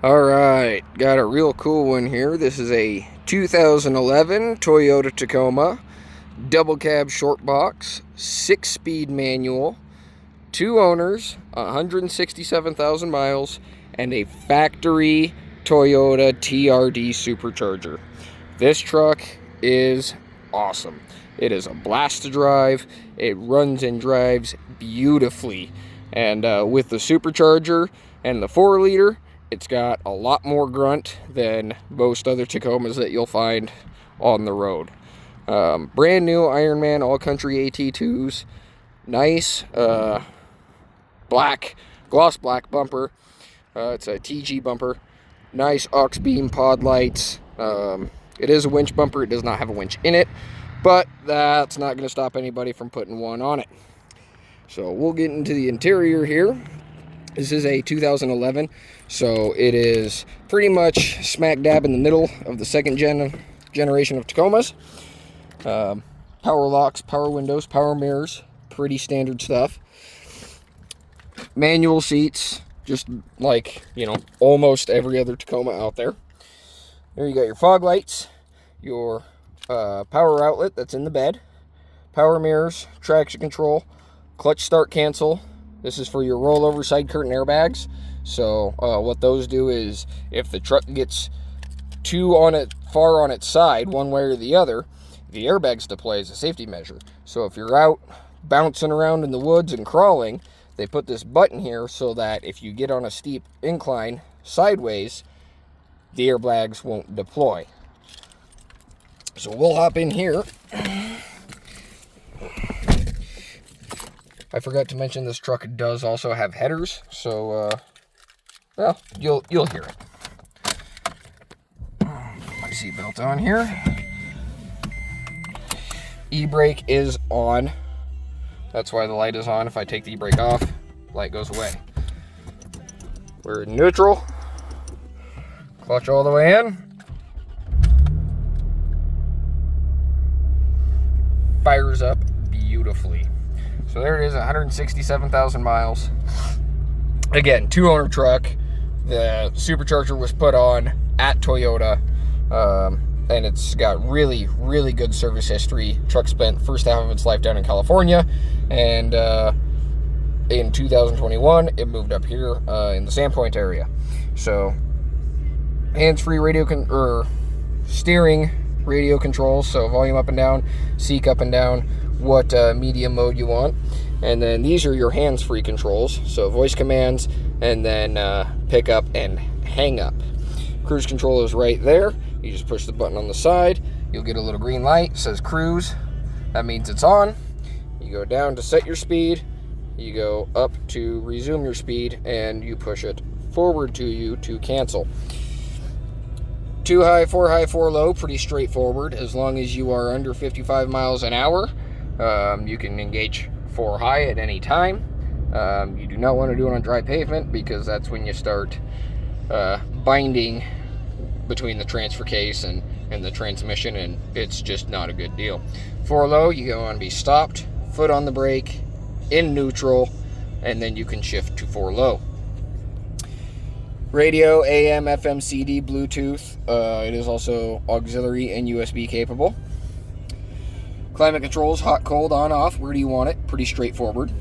Alright, got a real cool one here. This is a 2011 Toyota Tacoma, double cab short box, 6-speed manual, 2 owners, 167,000 miles, and a factory Toyota TRD Supercharger. This truck is awesome. It is a blast to drive. It runs and drives beautifully. And with the Supercharger and the 4-liter, it's got a lot more grunt than most other Tacomas that you'll find on the road. Brand new Ironman All Country AT2s. Nice black, gloss black bumper. It's a TG bumper. Nice aux beam pod lights. It is a winch bumper. It does not have a winch in it, but that's not going to stop anybody from putting one on it. So we'll get into the interior here. This is a 2011, so it is pretty much smack dab in the middle of the second generation of Tacomas. Power locks, power windows, power mirrors, pretty standard stuff. Manual seats, just like, almost every other Tacoma out there. There you got your fog lights, your power outlet that's in the bed, power mirrors, traction control, clutch start cancel. This is for your rollover side curtain airbags. So what those do is if the truck gets far on its side, one way or the other, the airbags deploy as a safety measure. So if you're out bouncing around in the woods and crawling, they put this button here so that if you get on a steep incline sideways, the airbags won't deploy. So we'll hop in here. I forgot to mention this truck does also have headers, so well, you'll hear it. Put my seatbelt on here. E-brake is on. That's why the light is on. If I take the e-brake off, light goes away. We're in neutral. Clutch all the way in. Fires up beautifully. So there it is, 167,000 miles. Again, 2-owner truck. The Supercharger was put on at Toyota, and it's got really, really good service history. Truck spent first half of its life down in California, and in 2021, it moved up here in the Sandpoint area. So, hands-free steering radio controls, so volume up and down, seek up and down, what medium mode you want. And then these are your hands-free controls, so voice commands, and then pick up and hang up. Cruise control is right there. You just push the button on the side, you'll get a little green light, it says cruise. That means it's on. You go down to set your speed, you go up to resume your speed, and you push it forward to you to cancel. 2 high, 4 high, 4 low, pretty straightforward. As long as you are under 55 miles an hour, you can engage 4 high at any time. You do not want to do it on dry pavement because that's when you start binding between the transfer case and the transmission, and it's just not a good deal. 4 low, you want to be stopped, foot on the brake, in neutral, and then you can shift to 4 low. Radio, AM, FM, CD, Bluetooth. It is also auxiliary and USB capable. Climate controls, hot, cold, on, off. Where do you want it? Pretty straightforward.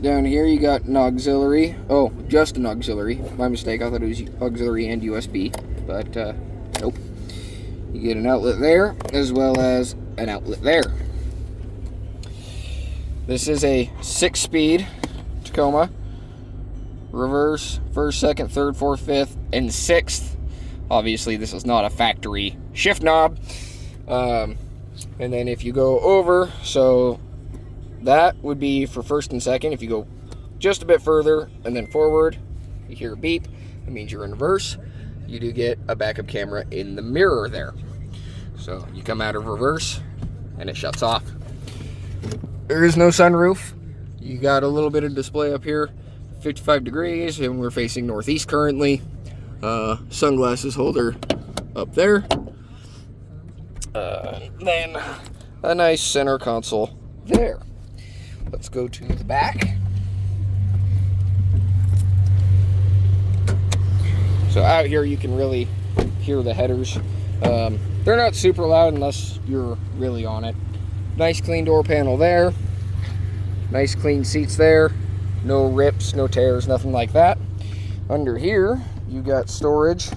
Down here you got an auxiliary. Oh, just an auxiliary. My mistake. I thought it was auxiliary and USB, but nope. You get an outlet there, as well as an outlet there. This is a 6-speed Tacoma. Reverse, first, second, third, fourth, fifth, and sixth. Obviously, this is not a factory shift knob. And then if you go over, so that would be for first and second. If you go just a bit further and then forward, you hear a beep. That means you're in reverse. You do get a backup camera in the mirror there. So you come out of reverse and it shuts off. There is no sunroof. You got a little bit of display up here. 55 degrees, and we're facing northeast currently. Sunglasses holder up there. Then a nice center console there. Let's go to the back. So out here you can really hear the headers. They're not super loud unless you're really on it. Nice clean door panel there. Nice clean seats there. No rips, no tears, nothing like that. Under here, you got storage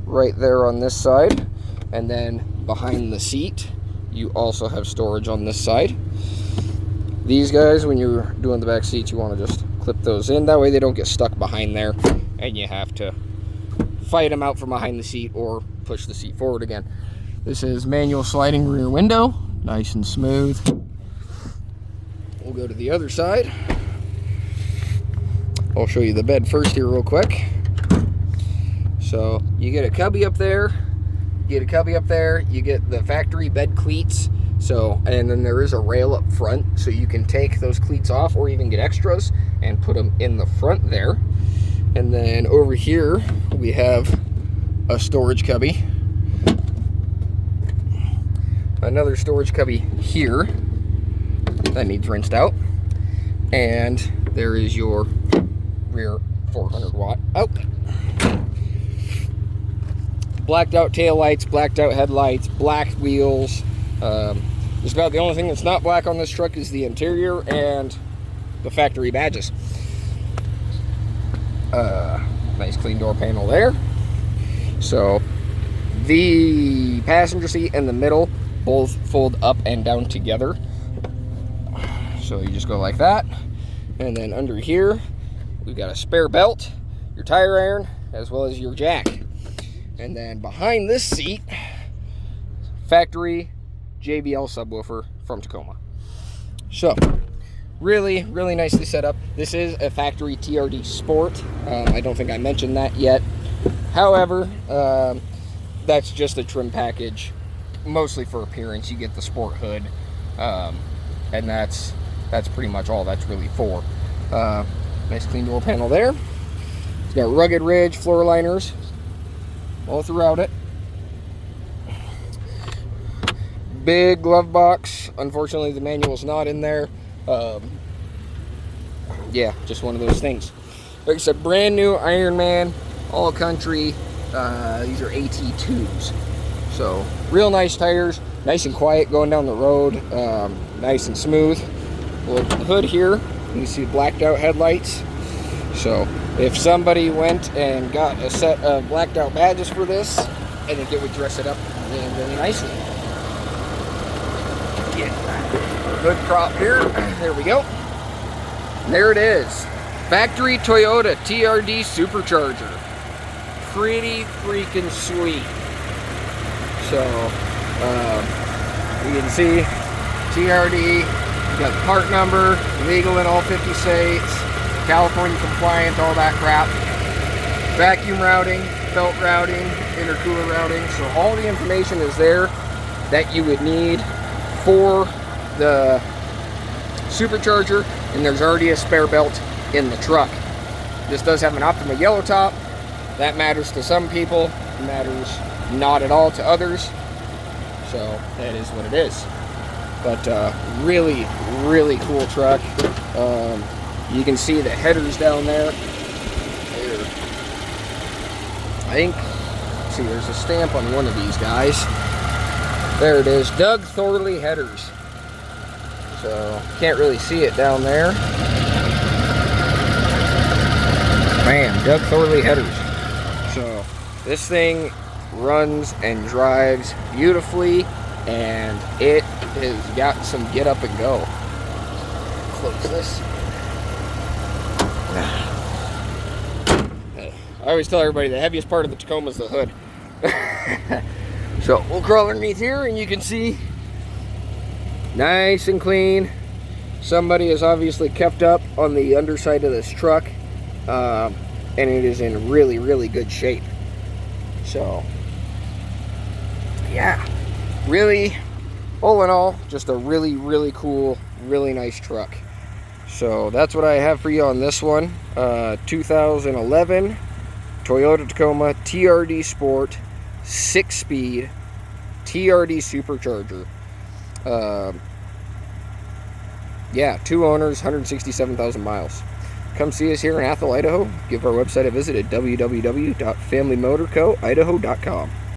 right there on this side. And then behind the seat, you also have storage on this side. These guys, when you're doing the back seats, you want to just clip those in. That way they don't get stuck behind there and you have to fight them out from behind the seat or push the seat forward again. This is manual sliding rear window, nice and smooth. We'll go to the other side. I'll show you the bed first here real quick. So you get a cubby up there, you get the factory bed cleats. So, and then there is a rail up front, so you can take those cleats off or even get extras and put them in the front there. And then over here, we have a storage cubby. Another storage cubby here. That needs rinsed out. And there is your rear 400 watt outlet. Blacked out taillights, blacked out headlights, black wheels. Just about the only thing that's not black on this truck is the interior and the factory badges. Nice clean door panel there. So the passenger seat and the middle both fold up and down together. So you just go like that. And then under here, we've got a spare belt, your tire iron, as well as your jack. And then behind this seat, factory JBL subwoofer from Tacoma. So really, really nicely set up. This is a factory TRD Sport. I don't think I mentioned that yet. However, that's just a trim package, mostly for appearance. You get the sport hood, and that's pretty much all that's really for. Nice clean door panel there. It's got rugged ridge floor liners all throughout it. Big glove box. Unfortunately, the manual's not in there. Yeah, just one of those things. Like I said, brand new Ironman, all country. These are AT2s. So, real nice tires. Nice and quiet going down the road. Nice and smooth. Well, the hood here, you see blacked out headlights. So, if somebody went and got a set of blacked out badges for this, I think it would dress it up really, really nicely. Yeah. Hood prop here. There we go. There it is. Factory Toyota TRD Supercharger. Pretty freaking sweet. So, you can see TRD. You got the part number, legal in all 50 states, California compliant, all that crap. Vacuum routing, belt routing, intercooler routing. So all the information is there that you would need for the Supercharger, and there's already a spare belt in the truck. This does have an Optima yellow top. That matters to some people, matters not at all to others. So that is what it is. But really, really cool truck. You can see the headers down there. I think, let's see, there's a stamp on one of these guys. There it is, Doug Thorley headers. So, can't really see it down there. Bam, Doug Thorley headers. So, this thing runs and drives beautifully, and it has got some get up and go. Close this. I always tell everybody the heaviest part of the Tacoma is the hood. So we'll crawl underneath here and you can see nice and clean. Somebody has obviously kept up on the underside of this truck, and it is in really, really good shape. So yeah, really, all in all, just a really, really cool, really nice truck. So that's what I have for you on this one. 2011 Toyota Tacoma TRD Sport 6-speed TRD Supercharger. Yeah, 2 owners, 167,000 miles. come see us here in Athol, Idaho. Give our website a visit at www.familymotorcoidaho.com.